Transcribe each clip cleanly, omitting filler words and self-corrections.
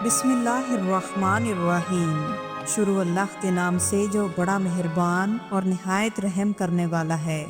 بسم اللہ الرحمن الرحیم۔ شروع اللہ کے نام سے جو بڑا مہربان اور نہایت رحم کرنے والا ہے۔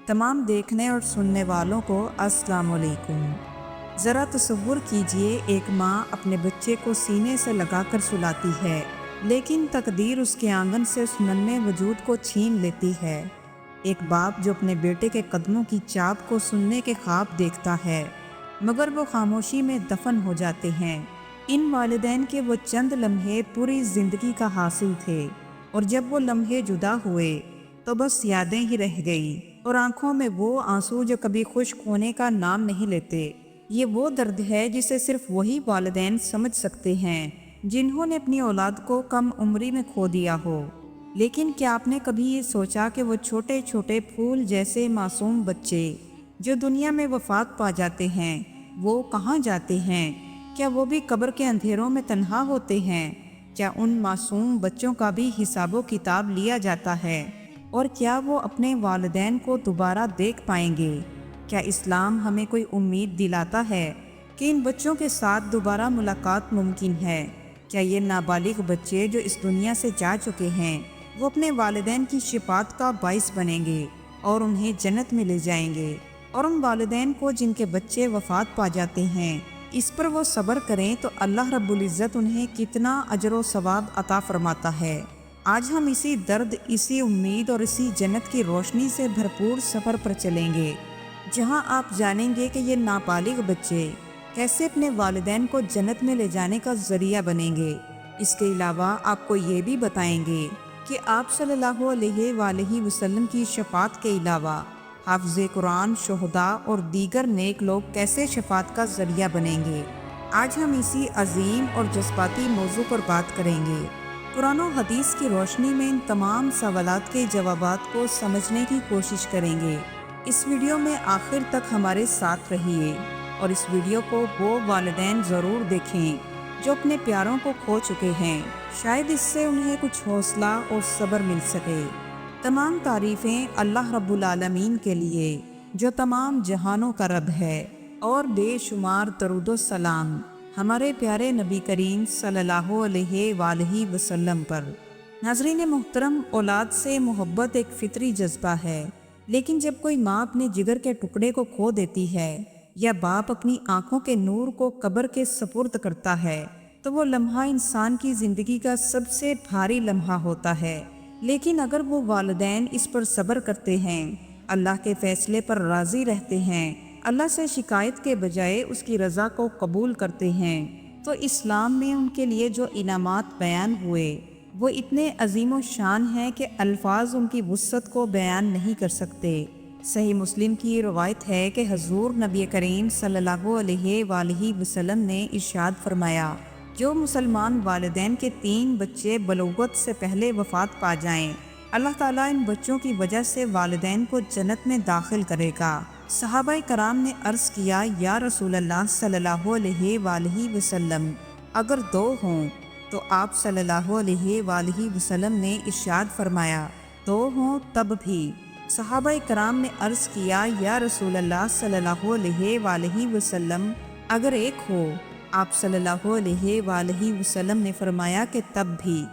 تمام دیکھنے اور سننے والوں کو السلام علیکم۔ ذرا تصور کیجئے، ایک ماں اپنے بچے کو سینے سے لگا کر سلاتی ہے، لیکن تقدیر اس کے آنگن سے اس ننھے وجود کو چھین لیتی ہے۔ ایک باپ جو اپنے بیٹے کے قدموں کی چاپ کو سننے کے خواب دیکھتا ہے، مگر وہ خاموشی میں دفن ہو جاتے ہیں۔ ان والدین کے وہ چند لمحے پوری زندگی کا حاصل تھے، اور جب وہ لمحے جدا ہوئے تو بس یادیں ہی رہ گئی، اور آنکھوں میں وہ آنسو جو کبھی خشک ہونے کا نام نہیں لیتے۔ یہ وہ درد ہے جسے صرف وہی والدین سمجھ سکتے ہیں جنہوں نے اپنی اولاد کو کم عمری میں کھو دیا ہو۔ لیکن کیا آپ نے کبھی یہ سوچا کہ وہ چھوٹے چھوٹے پھول جیسے معصوم بچے جو دنیا میں وفات پا جاتے ہیں، وہ کہاں جاتے ہیں؟ کیا وہ بھی قبر کے اندھیروں میں تنہا ہوتے ہیں؟ کیا ان معصوم بچوں کا بھی حساب و کتاب لیا جاتا ہے؟ اور کیا وہ اپنے والدین کو دوبارہ دیکھ پائیں گے؟ کیا اسلام ہمیں کوئی امید دلاتا ہے کہ ان بچوں کے ساتھ دوبارہ ملاقات ممکن ہے؟ کیا یہ نابالغ بچے جو اس دنیا سے جا چکے ہیں، وہ اپنے والدین کی شفاعت کا باعث بنیں گے اور انہیں جنت میں لے جائیں گے؟ اور ان والدین کو جن کے بچے وفات پا جاتے ہیں، اس پر وہ صبر کریں تو اللہ رب العزت انہیں کتنا اجر و ثواب عطا فرماتا ہے۔ آج ہم اسی درد، اسی امید اور اسی جنت کی روشنی سے بھرپور سفر پر چلیں گے، جہاں آپ جانیں گے کہ یہ نابالغ بچے کیسے اپنے والدین کو جنت میں لے جانے کا ذریعہ بنیں گے۔ اس کے علاوہ آپ کو یہ بھی بتائیں گے کہ آپ صلی اللہ علیہ وآلہ وسلم کی شفاعت کے علاوہ حافظ قرآن، شہداء اور دیگر نیک لوگ کیسے شفاعت کا ذریعہ بنیں گے۔ آج ہم اسی عظیم اور جذباتی موضوع پر بات کریں گے۔ قرآن و حدیث کی روشنی میں ان تمام سوالات کے جوابات کو سمجھنے کی کوشش کریں گے۔ اس ویڈیو میں آخر تک ہمارے ساتھ رہیے، اور اس ویڈیو کو وہ والدین ضرور دیکھیں جو اپنے پیاروں کو کھو چکے ہیں، شاید اس سے انہیں کچھ حوصلہ اور صبر مل سکے۔ تمام تعریفیں اللہ رب العالمین کے لیے جو تمام جہانوں کا رب ہے، اور بے شمار درود و سلام ہمارے پیارے نبی کریم صلی اللہ علیہ وآلہ وسلم پر۔ ناظرین محترم، اولاد سے محبت ایک فطری جذبہ ہے، لیکن جب کوئی ماں اپنے جگر کے ٹکڑے کو کھو دیتی ہے، یا باپ اپنی آنکھوں کے نور کو قبر کے سپرد کرتا ہے، تو وہ لمحہ انسان کی زندگی کا سب سے بھاری لمحہ ہوتا ہے۔ لیکن اگر وہ والدین اس پر صبر کرتے ہیں، اللہ کے فیصلے پر راضی رہتے ہیں، اللہ سے شکایت کے بجائے اس کی رضا کو قبول کرتے ہیں، تو اسلام میں ان کے لیے جو انعامات بیان ہوئے وہ اتنے عظیم و شان ہیں کہ الفاظ ان کی وسعت کو بیان نہیں کر سکتے۔ صحیح مسلم کی روایت ہے کہ حضور نبی کریم صلی اللہ علیہ وآلہ وسلم نے ارشاد فرمایا، جو مسلمان والدین کے 3 بچے بلوغت سے پہلے وفات پا جائیں، اللہ تعالیٰ ان بچوں کی وجہ سے والدین کو جنت میں داخل کرے گا۔ صحابہ کرام نے عرض کیا، یا رسول اللہ صلی اللہ علیہ وآلہ وسلم، اگر 2 ہوں؟ تو آپ صلی اللہ علیہ وآلہ وسلم نے ارشاد فرمایا، 2 ہوں تب بھی۔ صحابہ کرام نے عرض کیا، یا رسول اللہ صلی اللہ علیہ وآلہ وسلم، اگر 1 ہو؟ آپ صلی اللہ علیہ وآلہ وسلم نے فرمایا کہ تب بھی۔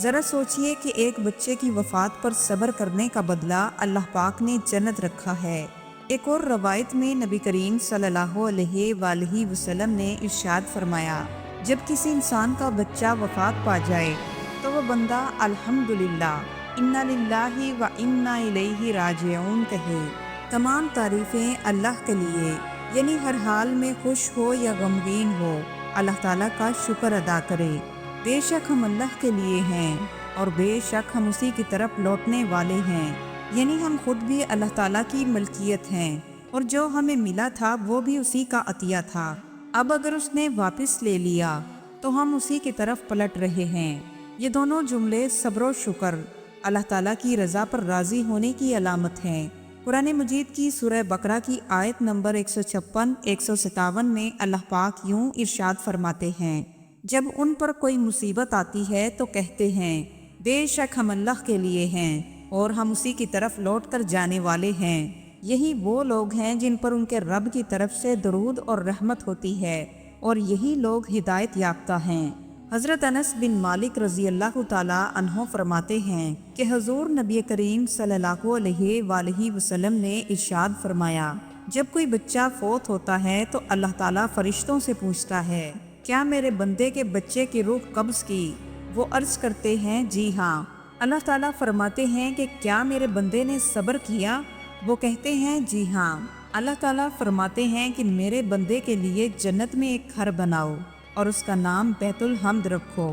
ذرا سوچئے کہ ایک بچے کی وفات پر صبر کرنے کا بدلہ اللہ پاک نے جنت رکھا ہے۔ ایک اور روایت میں نبی کریم صلی اللہ علیہ وآلہ وسلم نے ارشاد فرمایا، جب کسی انسان کا بچہ وفات پا جائے تو وہ بندہ الحمدللہ، انا للہ و انا الیہ راجعون کہے۔ تمام تعریفیں اللہ کے لیے، یعنی ہر حال میں خوش ہو یا غمگین ہو، اللہ تعالیٰ کا شکر ادا کرے۔ بے شک ہم اللہ کے لیے ہیں، اور بے شک ہم اسی کی طرف لوٹنے والے ہیں، یعنی ہم خود بھی اللہ تعالیٰ کی ملکیت ہیں، اور جو ہمیں ملا تھا وہ بھی اسی کا عطیہ تھا۔ اب اگر اس نے واپس لے لیا تو ہم اسی کی طرف پلٹ رہے ہیں۔ یہ دونوں جملے صبر و شکر، اللہ تعالیٰ کی رضا پر راضی ہونے کی علامت ہیں۔ قرآن مجید کی سورہ بقرہ کی آیت نمبر 156 157 میں اللہ پاک یوں ارشاد فرماتے ہیں، جب ان پر کوئی مصیبت آتی ہے تو کہتے ہیں، بے شک ہم اللہ کے لیے ہیں، اور ہم اسی کی طرف لوٹ کر جانے والے ہیں۔ یہی وہ لوگ ہیں جن پر ان کے رب کی طرف سے درود اور رحمت ہوتی ہے، اور یہی لوگ ہدایت یافتہ ہیں۔ حضرت انس بن مالک رضی اللہ تعالیٰ عنہ فرماتے ہیں کہ حضور نبی کریم صلی اللہ علیہ وآلہ وسلم نے ارشاد فرمایا، جب کوئی بچہ فوت ہوتا ہے تو اللہ تعالیٰ فرشتوں سے پوچھتا ہے، کیا میرے بندے کے بچے کی روح قبض کی؟ وہ عرض کرتے ہیں جی ہاں۔ اللہ تعالیٰ فرماتے ہیں کہ کیا میرے بندے نے صبر کیا؟ وہ کہتے ہیں جی ہاں۔ اللہ تعالیٰ فرماتے ہیں کہ میرے بندے کے لیے جنت میں ایک گھر بناؤ اور اس کا نام بیت الحمد رکھو۔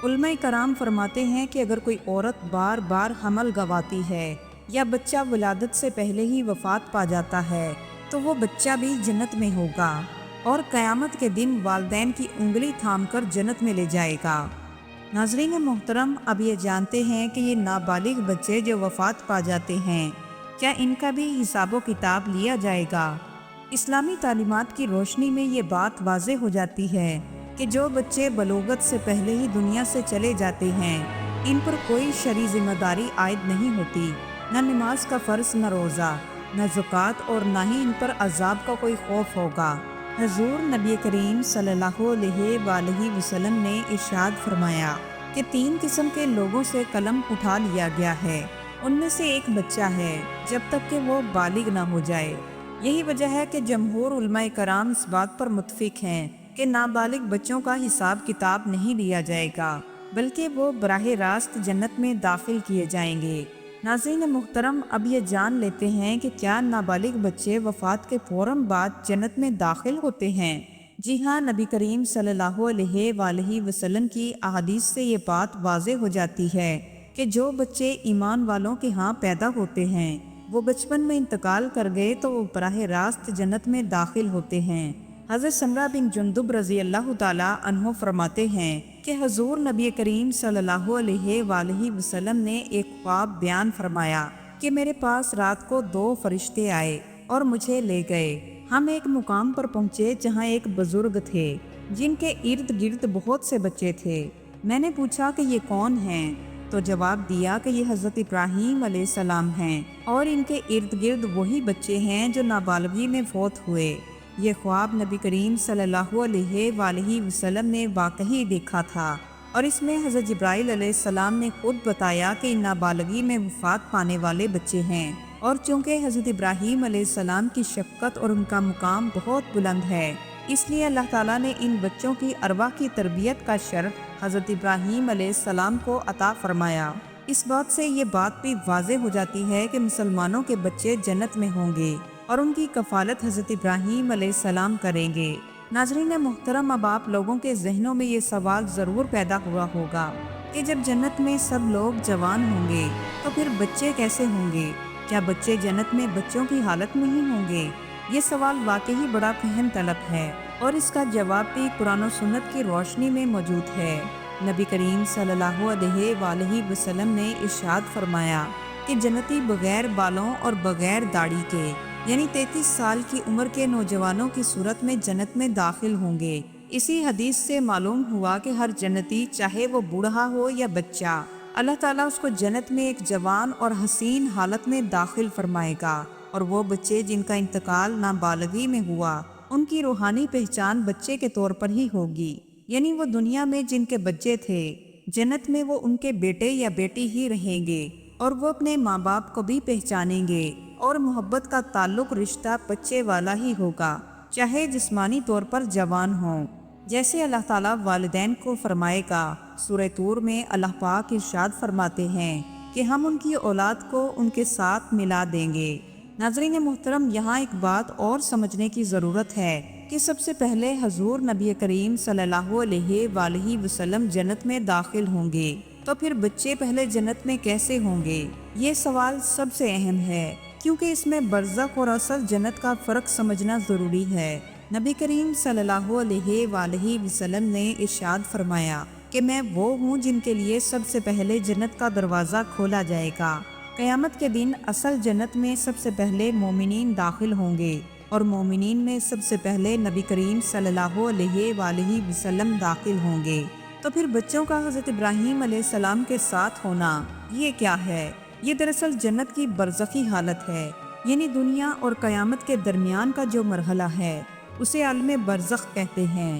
علماء کرام فرماتے ہیں کہ اگر کوئی عورت بار بار حمل گنواتی ہے یا بچہ ولادت سے پہلے ہی وفات پا جاتا ہے تو وہ بچہ بھی جنت میں ہوگا اور قیامت کے دن والدین کی انگلی تھام کر جنت میں لے جائے گا۔ ناظرین محترم، اب یہ جانتے ہیں کہ یہ نابالغ بچے جو وفات پا جاتے ہیں، کیا ان کا بھی حساب و کتاب لیا جائے گا؟ اسلامی تعلیمات کی روشنی میں یہ بات واضح ہو جاتی ہے کہ جو بچے بلوغت سے پہلے ہی دنیا سے چلے جاتے ہیں، ان پر کوئی شرعی ذمہ داری عائد نہیں ہوتی، نہ نماز کا فرض، نہ روزہ، نہ زکوٰۃ، اور نہ ہی ان پر عذاب کا کوئی خوف ہوگا۔ حضور نبی کریم صلی اللہ علیہ وآلہ وسلم نے ارشاد فرمایا کہ 3 قسم کے لوگوں سے قلم اٹھا لیا گیا ہے، ان میں سے ایک بچہ ہے جب تک کہ وہ بالغ نہ ہو جائے۔ یہی وجہ ہے کہ جمہور علماء کرام اس بات پر متفق ہیں کہ نابالغ بچوں کا حساب کتاب نہیں لیا جائے گا، بلکہ وہ براہ راست جنت میں داخل کیے جائیں گے۔ ناظرین محترم، اب یہ جان لیتے ہیں کہ کیا نابالغ بچے وفات کے فوراً بعد جنت میں داخل ہوتے ہیں؟ جی ہاں، نبی کریم صلی اللہ علیہ وآلہ وسلم کی احادیث سے یہ بات واضح ہو جاتی ہے کہ جو بچے ایمان والوں کے ہاں پیدا ہوتے ہیں، وہ بچپن میں انتقال کر گئے تو وہ براہ راست جنت میں داخل ہوتے ہیں۔ حضرت سمرہ بن جندب رضی اللہ تعالیٰ عنہ فرماتے ہیں کہ حضور نبی کریم صلی اللہ علیہ وآلہ وسلم نے ایک خواب بیان فرمایا کہ میرے پاس رات کو 2 فرشتے آئے اور مجھے لے گئے۔ ہم ایک مقام پر پہنچے جہاں ایک بزرگ تھے جن کے ارد گرد بہت سے بچے تھے۔ میں نے پوچھا کہ یہ کون ہیں؟ تو جواب دیا کہ یہ حضرت ابراہیم علیہ السلام ہیں اور ان کے ارد گرد وہی بچے ہیں جو نابالغی میں فوت ہوئے۔ یہ خواب نبی کریم صلی اللہ علیہ وآلہ وسلم نے واقعی دیکھا تھا، اور اس میں حضرت جبرائیل علیہ السلام نے خود بتایا کہ ان نابالغی میں وفات پانے والے بچے ہیں، اور چونکہ حضرت ابراہیم علیہ السلام کی شفقت اور ان کا مقام بہت بلند ہے، اس لیے اللہ تعالیٰ نے ان بچوں کی ارواح کی تربیت کا شرف حضرت ابراہیم علیہ السلام کو عطا فرمایا۔ اس بات سے یہ بات بھی واضح ہو جاتی ہے کہ مسلمانوں کے بچے جنت میں ہوں گے اور ان کی کفالت حضرت ابراہیم علیہ السلام کریں گے۔ ناظرین محترم، اب آپ لوگوں کے ذہنوں میں یہ سوال ضرور پیدا ہوا ہوگا کہ جب جنت میں سب لوگ جوان ہوں گے تو پھر بچے کیسے ہوں گے؟ کیا بچے جنت میں بچوں کی حالت میں ہی ہوں گے؟ یہ سوال واقعی بڑا فہم طلب ہے، اور اس کا جواب بھی قرآن و سنت کی روشنی میں موجود ہے۔ نبی کریم صلی اللہ علیہ وآلہ وسلم نے ارشاد فرمایا کہ جنتی بغیر بالوں اور بغیر داڑھی کے، یعنی 33 سال کی عمر کے نوجوانوں کی صورت میں جنت میں داخل ہوں گے۔ اسی حدیث سے معلوم ہوا کہ ہر جنتی، چاہے وہ بوڑھا ہو یا بچہ، اللہ تعالیٰ اس کو جنت میں ایک جوان اور حسین حالت میں داخل فرمائے گا، اور وہ بچے جن کا انتقال نابالغی میں ہوا، ان کی روحانی پہچان بچے کے طور پر ہی ہوگی، یعنی وہ دنیا میں جن کے بچے تھے، جنت میں وہ ان کے بیٹے یا بیٹی ہی رہیں گے، اور وہ اپنے ماں باپ کو بھی پہچانیں گے، اور محبت کا تعلق، رشتہ بچے والا ہی ہوگا، چاہے جسمانی طور پر جوان ہوں، جیسے اللہ تعالیٰ والدین کو فرمائے گا۔ سورہ طور میں اللہ پاک ارشاد فرماتے ہیں کہ ہم ان کی اولاد کو ان کے ساتھ ملا دیں گے۔ ناظرین محترم، یہاں ایک بات اور سمجھنے کی ضرورت ہے کہ سب سے پہلے حضور نبی کریم صلی اللہ علیہ وآلہ وسلم جنت میں داخل ہوں گے، تو پھر بچے پہلے جنت میں کیسے ہوں گے؟ یہ سوال سب سے اہم ہے، کیونکہ اس میں برزخ اور اصل جنت کا فرق سمجھنا ضروری ہے۔ نبی کریم صلی اللہ علیہ وآلہ وسلم نے ارشاد فرمایا کہ میں وہ ہوں جن کے لیے سب سے پہلے جنت کا دروازہ کھولا جائے گا۔ قیامت کے دن اصل جنت میں سب سے پہلے مومنین داخل ہوں گے، اور مومنین میں سب سے پہلے نبی کریم صلی اللہ علیہ وآلہ وسلم داخل ہوں گے۔ تو پھر بچوں کا حضرت ابراہیم علیہ السلام کے ساتھ ہونا یہ کیا ہے؟ یہ دراصل جنت کی برزخی حالت ہے، یعنی دنیا اور قیامت کے درمیان کا جو مرحلہ ہے اسے عالم برزخ کہتے ہیں۔